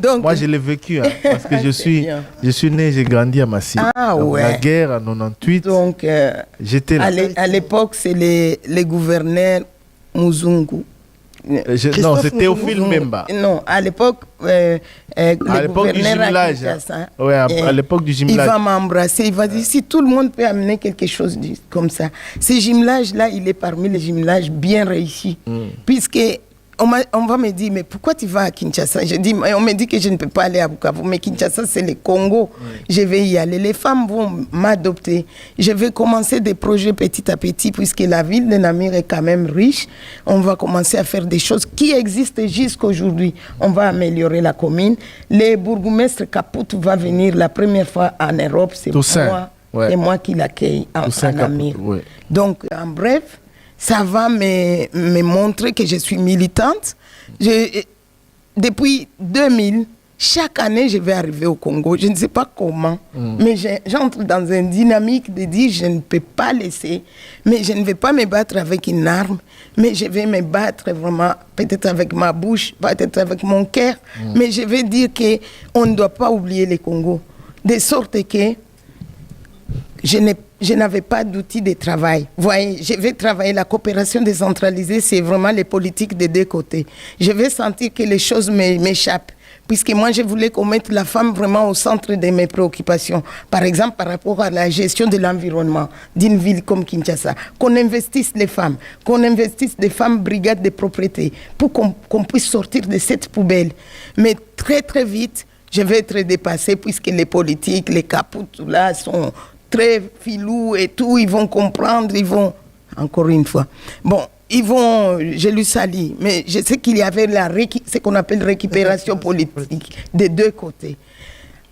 F: Donc, moi, je l'ai vécu, hein, parce que je suis né, j'ai grandi à Massi.
H: Ah ouais.
F: La guerre en 98, donc, j'étais là.
H: À l'époque, c'est les gouverneurs Muzungu.
F: Non, c'était Théophile Memba.
H: Non, à l'époque,
F: à l'époque du jumelage. Ouais, à l'époque du jumelage.
H: Il va m'embrasser, il va dire si tout le monde peut amener quelque chose comme ça. Ce jumelage-là, il est parmi les jumelages bien réussis. Puisque on va me dire, mais pourquoi tu vas à Kinshasa? Je dis, on me dit que je ne peux pas aller à Bukavu, mais Kinshasa, c'est le Congo. Je vais y aller. Les femmes vont m'adopter. Je vais commencer des projets petit à petit, puisque la ville de Namur est quand même riche. On va commencer à faire des choses qui existent jusqu'à aujourd'hui. On va améliorer la commune. Le bourgmestre Kaput va venir la première fois en Europe. C'est moi qui l'accueille en Namur. Ouais. Donc, en bref, ça va me montrer que je suis militante. Depuis 2000, chaque année, je vais arriver au Congo. Je ne sais pas comment, mais j'entre dans une dynamique de dire je ne peux pas laisser, mais je ne vais pas me battre avec une arme, mais je vais me battre vraiment, peut-être avec ma bouche, peut-être avec mon cœur, mais je vais dire qu'on ne doit pas oublier le Congo. De sorte que je n'avais pas d'outils de travail. Vous voyez, je vais travailler la coopération décentralisée, c'est vraiment les politiques des deux côtés. Je vais sentir que les choses m'échappent, puisque moi, je voulais qu'on mette la femme vraiment au centre de mes préoccupations. Par exemple, par rapport à la gestion de l'environnement d'une ville comme Kinshasa, qu'on investisse les femmes, qu'on investisse des femmes brigades de propriété, pour qu'on puisse sortir de cette poubelle. Mais très, très vite, je vais être dépassée, puisque les politiques, les capots, tout là, sont très filous et tout, ils vont comprendre, ils vont, encore une fois, bon, ils vont, je lui salue, mais je sais qu'il y avait ce qu'on appelle récupération politique des deux côtés.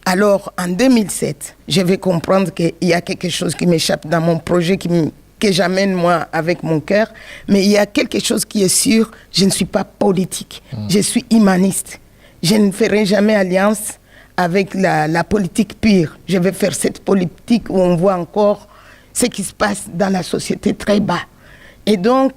H: Alors, en 2007, je vais comprendre qu'il y a quelque chose qui m'échappe dans mon projet, que j'amène moi avec mon cœur, mais il y a quelque chose qui est sûr, je ne suis pas politique, je suis humaniste. Je ne ferai jamais alliance avec la politique pure. Je vais faire cette politique où on voit encore ce qui se passe dans la société très bas. Et donc,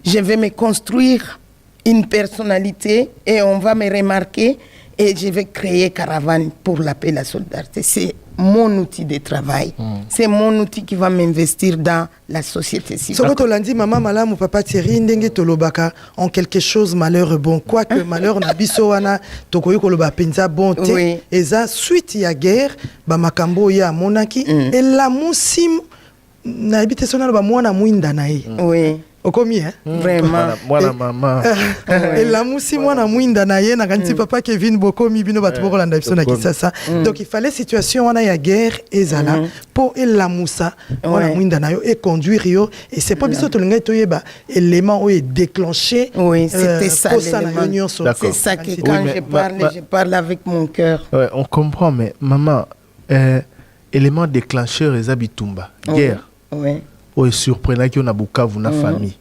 H: je vais me construire une personnalité et on va me remarquer et je vais créer Caravane pour la paix et la solidarité. C'est mon outil de travail. C'est mon outil qui va m'investir dans la société civile.
G: Sokoto lundi, maman malamu papa Thierry ndenge tolobaka en quelque chose malheur bon. Quoique malheur na biso wana tokoyi koloba penza bon te. Eza suite ya guerre ba makambo ya monaki et la musim na ebite sona ba mwana mwinda na ye.
H: Oui.
G: Okomi, hein?
H: Vraiment.
F: Moi, maman.
G: Et la moussi, moi, na mouinda na ye, na ganti papa Kevin Bokomi, bino batuboko landa biso na Kinshasa. Donc, il fallait situation, on a ya guerre, ezala, pour la moussa, moi, na mouinda na yo, et conduire yo, et c'est pas biso tolinga to yeba, élément où est déclenché.
H: Oui, c'était ça, l'élément. C'est ça que quand je parle avec mon cœur.
F: Ouais, on comprend, mais maman, élément déclencheur, les habitumba, guerre.
H: Oui.
F: Oye surprenant qu'on a Bukavu na famille.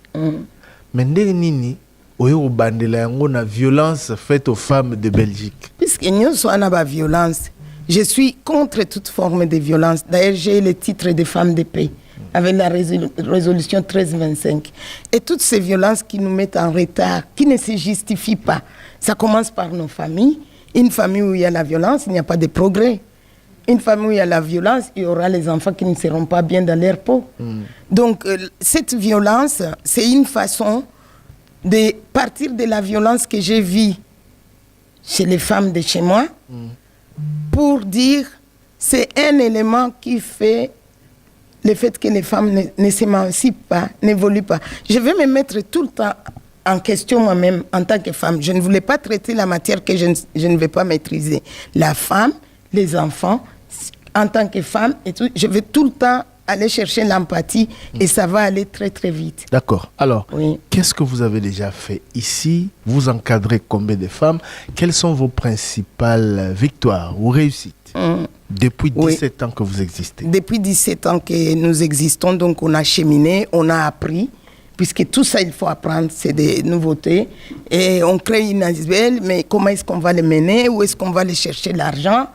F: Mais ndenge nini oyo bandela yango na violence faite aux femmes de Belgique.
H: Puisque nous sommes ba violence, je suis contre toute forme de violence. D'ailleurs, j'ai le titre de femme de paix avec la résolution 1325. Et toutes ces violences qui nous mettent en retard, qui ne se justifient pas. Ça commence par nos familles. Une famille où il y a la violence, il n'y a pas de progrès. Une famille où il y a la violence, il y aura les enfants qui ne seront pas bien dans leur peau. Donc, cette violence, c'est une façon de partir de la violence que j'ai vue chez les femmes de chez moi pour dire c'est un élément qui fait le fait que les femmes ne s'émancipent pas, n'évoluent pas. Je vais me mettre tout le temps en question moi-même en tant que femme. Je ne voulais pas traiter la matière que je ne vais pas maîtriser. La femme, les enfants, en tant que femme, et tout, je vais tout le temps aller chercher l'empathie et ça va aller très très vite.
F: D'accord. Alors, qu'est-ce que vous avez déjà fait ici? Vous encadrez combien de femmes? Quelles sont vos principales victoires ou réussites depuis 17 ans que vous existez? Depuis
H: 17 ans que nous existons, donc on a cheminé, on a appris. Puisque tout ça, il faut apprendre, c'est des nouveautés. Et on crée une ASBL, mais comment est-ce qu'on va les mener? Où est-ce qu'on va aller chercher l'argent?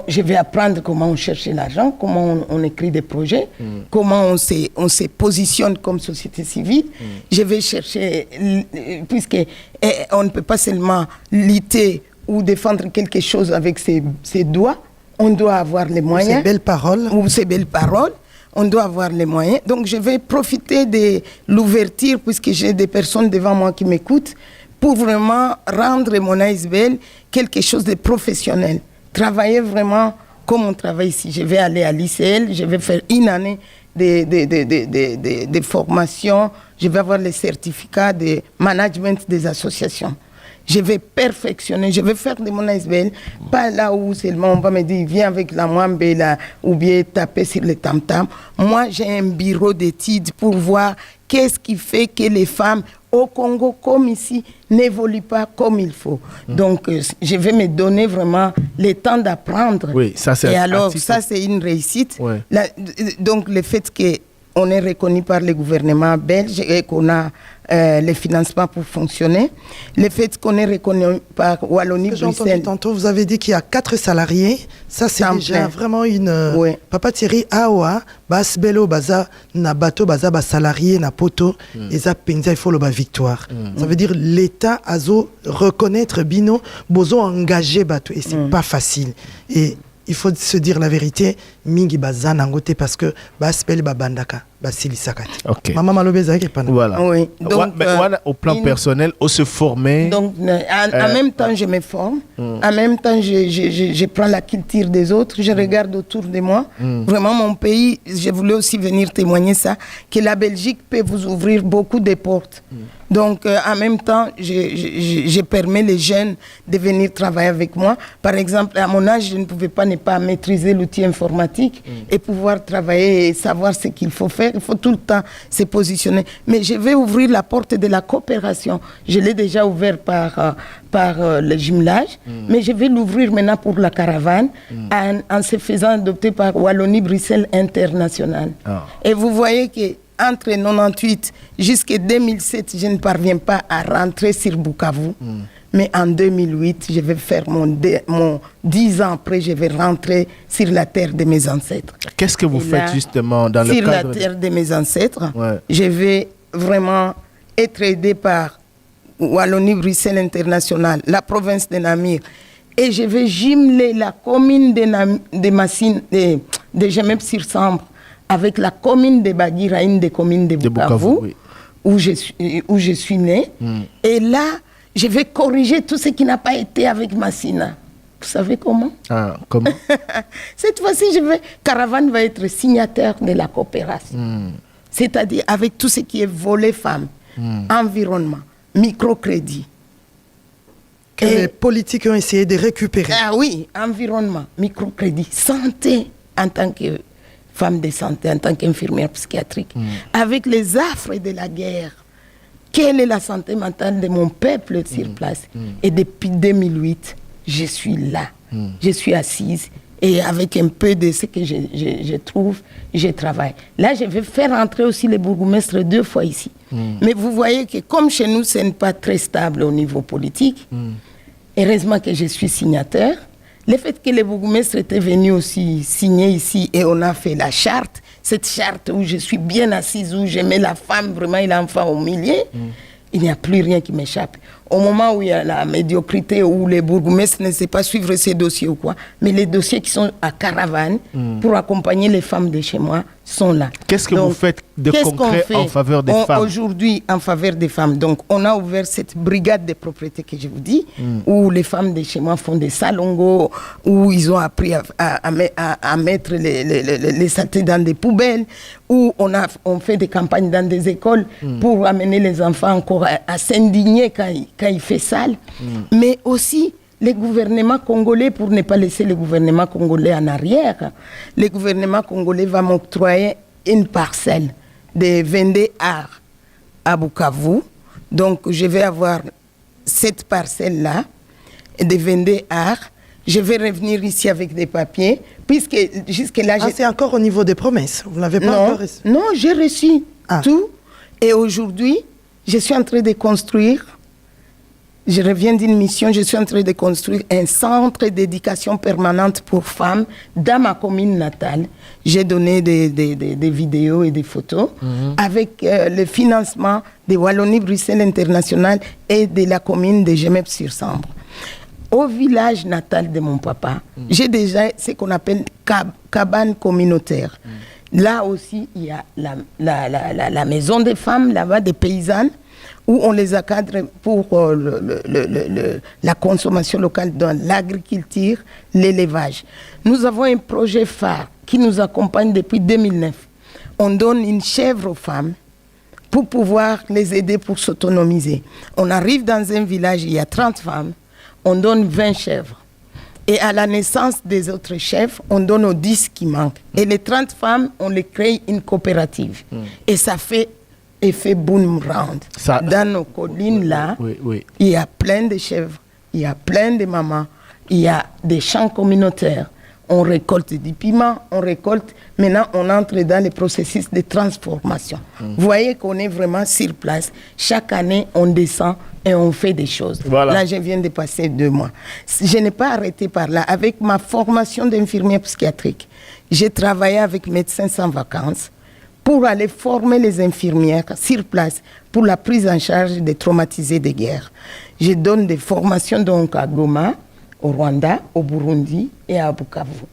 H: je vais apprendre comment on cherche l'argent, comment on écrit des projets, comment on se positionne comme société civile. Je vais chercher, puisque on ne peut pas seulement lutter ou défendre quelque chose avec ses doigts, on doit avoir les moyens.
G: Ces belles paroles.
H: Ou ces belles paroles. On doit avoir les moyens. Donc, je vais profiter de l'ouverture, puisque j'ai des personnes devant moi qui m'écoutent, pour vraiment rendre mon ASBL quelque chose de professionnel. Travailler vraiment comme on travaille ici. Je vais aller à l'ICL, je vais faire une année de formation, je vais avoir les certificats de management des associations. Je vais perfectionner, je vais faire de mon ASBL, pas là où seulement on va me dire, viens avec la mwambe là, ou bien taper sur le tam-tam. Moi, j'ai un bureau d'études pour voir qu'est-ce qui fait que les femmes au Congo, comme ici, n'évoluent pas comme il faut. Donc, je vais me donner vraiment le temps d'apprendre.
F: Oui, ça c'est.
H: Et alors, ça c'est une réussite.
F: Ouais.
H: Donc, le fait qu'on est reconnu par le gouvernement belge et qu'on a les financements pour fonctionner. Le fait qu'on est reconnu par Wallonie-Bruxelles.
G: Tantôt, vous avez dit qu'il y a 4 salariés. Ça, c'est déjà vraiment une... Papa Thierry, awa, bas belo, baza, na bateau, baza, bas salarié, na poto, et ça, penza, il faut le victoire. Ça veut dire l'État a reconnaître Bino, bozo engagé bateau, et c'est pas facile. Et il faut se dire la vérité, mingi baza nangote parce que baspel babandaka basili sakati.
F: OK.
G: Maman malobeza qui pas.
H: Voilà. Oui. Donc
F: au plan personnel, on se former.
H: Donc en même temps je me forme, en même temps je prends la culture des autres, je regarde autour de moi. Vraiment mon pays, je voulais aussi venir témoigner ça que la Belgique peut vous ouvrir beaucoup de portes. Donc, en même temps, je permets les jeunes de venir travailler avec moi. Par exemple, à mon âge, je ne pouvais pas ne pas maîtriser l'outil informatique et pouvoir travailler et savoir ce qu'il faut faire. Il faut tout le temps se positionner. Mais je vais ouvrir la porte de la coopération. Je l'ai déjà ouvert par le jumelage, mais je vais l'ouvrir maintenant pour la caravane en se faisant adopter par Wallonie-Bruxelles International. Et vous voyez que entre 98 jusqu'à 2007, je ne parviens pas à rentrer sur Bukavu. Mais en 2008, je vais faire mon 10 ans après, je vais rentrer sur la terre de mes ancêtres.
F: Qu'est-ce que vous faites justement dans le cadre...
H: Sur la terre de mes ancêtres, je vais vraiment être aidé par Wallonie-Bruxelles International, la province de Namur. Et je vais jumeler la commune de Massine, de Gemep-sur-Sambre, avec la commune de Bagira, une des communes de Bukavu, où je suis né. Et là, je vais corriger tout ce qui n'a pas été avec Massina. Vous savez comment?
F: Comment?
H: Cette fois-ci, Caravane va être signataire de la coopération. C'est-à-dire avec tout ce qui est volet femmes, environnement, microcrédit.
G: Que les politiques ont essayé de récupérer.
H: Ah oui, environnement, microcrédit, santé en tant que femme de santé, en tant qu'infirmière psychiatrique, avec les affres de la guerre. Quelle est la santé mentale de mon peuple sur place? Et depuis 2008, je suis là. Je suis assise et avec un peu de ce que je trouve, je travaille. Là, je vais faire entrer aussi les bourgmestres 2 fois ici. Mais vous voyez que comme chez nous, ce n'est pas très stable au niveau politique, heureusement que je suis signataire. Le fait que les bourgmestres étaient venus aussi signer ici et on a fait la charte, cette charte où je suis bien assise, où je mets la femme vraiment et l'enfant au milieu, il n'y a plus rien qui m'échappe. Au moment où il y a la médiocrité, où les bourgmestres ne savent pas suivre ces dossiers ou quoi, mais les dossiers qui sont à Caravane pour accompagner les femmes de chez moi sont là.
F: Qu'est-ce que vous faites de concret en faveur des femmes?
H: Aujourd'hui, en faveur des femmes, donc on a ouvert cette brigade de propriété que je vous dis, où les femmes de chez moi font des salongos, où ils ont appris à mettre les saletés dans des poubelles, où on fait des campagnes dans des écoles pour amener les enfants encore à s'indigner quand il fait sale, mais aussi les gouvernements congolais, pour ne pas laisser le gouvernement congolais en arrière, le gouvernement congolais va m'octroyer une parcelle de 22 arts à Bukavu. Donc, je vais avoir cette parcelle-là de 22 arts. Je vais revenir ici avec des papiers, puisque jusque-là...
G: c'est encore au niveau des promesses. Vous ne l'avez pas encore reçu?
H: Non, j'ai reçu tout. Et aujourd'hui, je suis en train de construire Je reviens d'une mission, je suis en train de construire un centre d'éducation permanente pour femmes dans ma commune natale. J'ai donné des vidéos et des photos avec le financement de Wallonie-Bruxelles International et de la commune de Gemep-sur-Sambre. Au village natal de mon papa, j'ai déjà ce qu'on appelle cabane communautaire. Là aussi, il y a la maison des femmes, là-bas, des paysannes, où on les encadre pour la consommation locale dans l'agriculture, l'élevage. Nous avons un projet phare qui nous accompagne depuis 2009. On donne une chèvre aux femmes pour pouvoir les aider pour s'autonomiser. On arrive dans un village, il y a 30 femmes, on donne 20 chèvres. Et à la naissance des autres chèvres, on donne aux 10 qui manquent. Et les 30 femmes, on les crée une coopérative. Et ça fait effet boomerang. Dans nos collines là, il y a plein de chèvres, il y a plein de mamans, il y a des champs communautaires. On récolte du piment, on récolte. Maintenant, on entre dans le processus de transformation. Vous voyez qu'on est vraiment sur place. Chaque année, on descend et on fait des choses. Voilà. Là, je viens de passer 2 mois. Je n'ai pas arrêté par là. Avec ma formation d'infirmière psychiatrique, j'ai travaillé avec Médecins sans vacances pour aller former les infirmières sur place pour la prise en charge des traumatisés de guerre. Je donne des formations donc à Goma, au Rwanda, au Burundi et à Bukavu.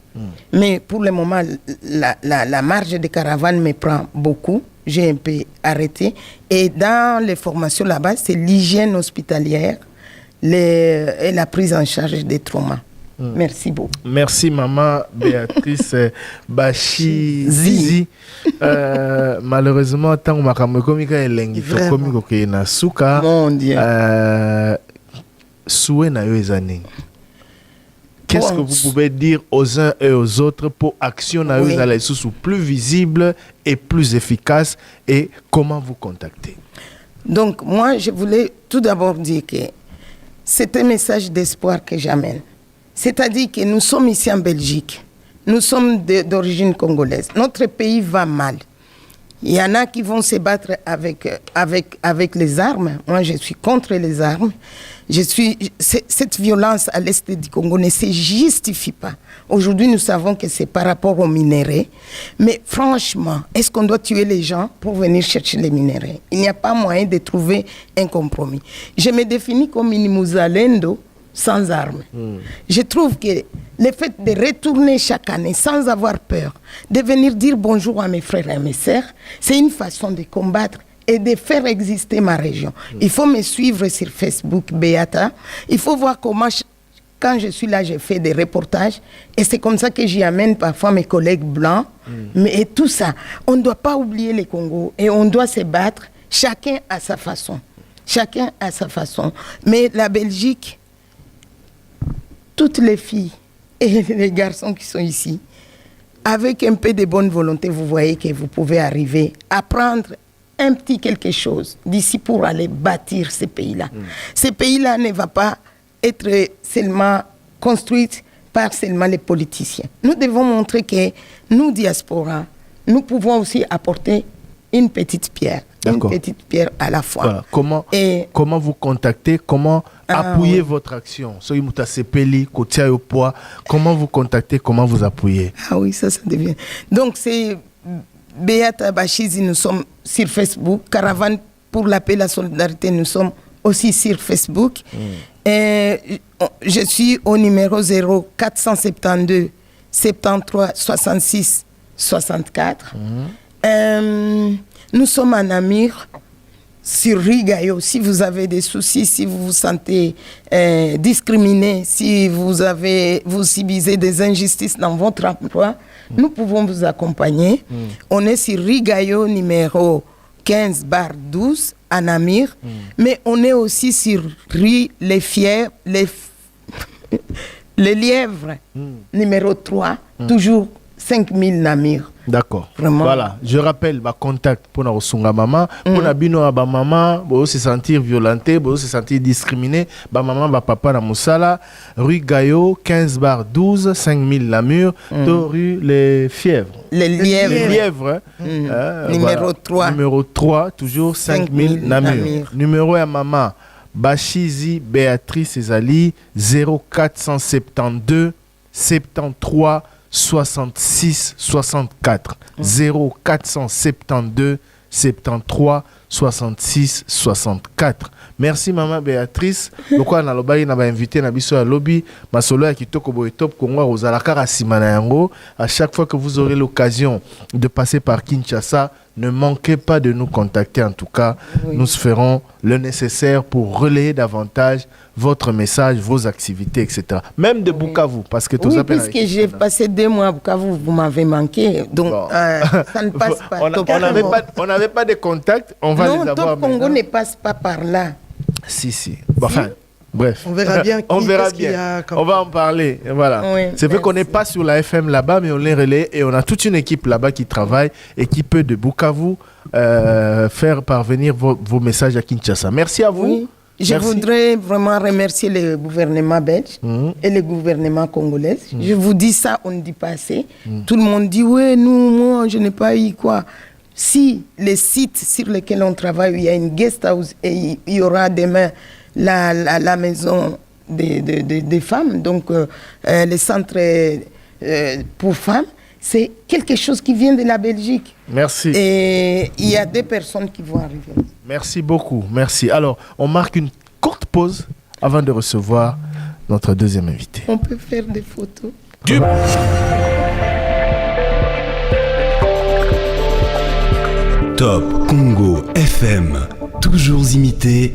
H: Mais pour le moment, la marge de caravane me prend beaucoup. J'ai un peu arrêté. Et dans les formations là-bas, c'est l'hygiène hospitalière et la prise en charge des traumas. Merci beaucoup.
F: Merci maman Béatrice Bashi Zizi. Malheureusement, tant que makamwe komika elengi to komiko ke na suka.
H: Mon Dieu.
F: Souhait na yo ezani. Qu'est-ce que vous pouvez dire aux uns et aux autres pour action na yo la sous plus visible et plus efficace, et comment vous contacter?
H: Donc moi je voulais tout d'abord dire que c'est un message d'espoir que j'amène. C'est-à-dire que nous sommes ici en Belgique, nous sommes d'origine congolaise, notre pays va mal. Il y en a qui vont se battre avec les armes. Moi, je suis contre les armes. Cette violence à l'est du Congo ne se justifie pas. Aujourd'hui, nous savons que c'est par rapport aux minéraux. Mais franchement, est-ce qu'on doit tuer les gens pour venir chercher les minéraux? Il n'y a pas moyen de trouver un compromis. Je me définis comme une Muzalendo sans armes. Je trouve que le fait de retourner chaque année sans avoir peur, de venir dire bonjour à mes frères et à mes sœurs, c'est une façon de combattre et de faire exister ma région. Il faut me suivre sur Facebook, Beata. Il faut voir comment, quand je suis là, je fais des reportages. Et c'est comme ça que j'y amène parfois mes collègues blancs. Mais et tout ça, on ne doit pas oublier les Congos et on doit se battre, chacun à sa façon. Chacun à sa façon. Mais la Belgique, toutes les filles et les garçons qui sont ici, avec un peu de bonne volonté, vous voyez que vous pouvez arriver à prendre un petit quelque chose d'ici pour aller bâtir ces pays-là. Ces pays-là ne vont pas être seulement construits par seulement les politiciens. Nous devons montrer que nous, diaspora, nous pouvons aussi apporter une petite pierre. D'accord. Une petite pierre à la fois.
F: Voilà. Comment vous contacter, comment appuyer votre action? Comment vous contacter, comment vous appuyer?
H: Ah oui, ça devient. Donc c'est Beata Bashizi, nous sommes sur Facebook. Caravane pour la paix et la solidarité, nous sommes aussi sur Facebook. Et je suis au numéro 0472 73 66 64. Nous sommes en Namur, sur Rigayo. Si vous avez des soucis, si vous vous sentez discriminé, si vous subissez des injustices dans votre emploi, nous pouvons vous accompagner. On est sur Rigayo numéro 15/12 à Namur, mais on est aussi sur rue Les Lièvres numéro 3, toujours 5000 Namur.
F: D'accord.
H: Vraiment.
F: Voilà, je rappelle ma contact pour na osunga maman, pour na bino ba maman, bo se sentir violenté, bo se sentir discriminé, ba maman ba papa na musala, rue Gaillot 15/12 5000 Namur, rue Les Fièvres.
H: Les
F: Lièvres.
H: Numéro 3.
F: Numéro 3, toujours 5000 Namur. Numéro à maman Bachizi Béatrice Ezali 0472 73 66 64 0472 73 66 64. Merci maman Béatrice. Pourquoi na loba na ba invité na biso à lobby masolo ya kitoko boy top Congo rozalaka rasimana yango. À chaque fois que vous aurez l'occasion de passer par Kinshasa, ne manquez pas de nous contacter. En tout cas, nous ferons le nécessaire pour relayer davantage votre message, vos activités, etc. Même de Bukavu, parce que tout ça.
H: Oui, puisque j'ai passé 2 mois à Bukavu, vous m'avez manqué, donc bon. Ça ne passe pas.
F: On n'avait pas de contact, on va les avoir.
H: Non, Top Congo ne passe pas par là.
F: Si. Bon, enfin, bref.
G: On verra bien.
F: On verra bien. On va en parler. Voilà. Oui, c'est vrai qu'on n'est pas sur la FM là-bas, mais on les relaie et on a toute une équipe là-bas qui travaille et qui peut de Bukavu faire parvenir vos messages à Kinshasa. Merci à vous.
H: Oui. Je voudrais vraiment remercier le gouvernement belge et le gouvernement congolais. Je vous dis ça, on ne dit pas assez. Tout le monde dit, ouais, moi, je n'ai pas eu quoi. Si les sites sur lesquels on travaille, il y a une guest house et il y aura demain la maison des femmes, donc le centre pour femmes, c'est quelque chose qui vient de la Belgique.
F: Merci.
H: Et il y a 2 personnes qui vont arriver.
F: Merci beaucoup, merci. Alors, on marque une courte pause avant de recevoir notre deuxième invité.
H: On peut faire des photos.
I: Top Congo FM, toujours imité,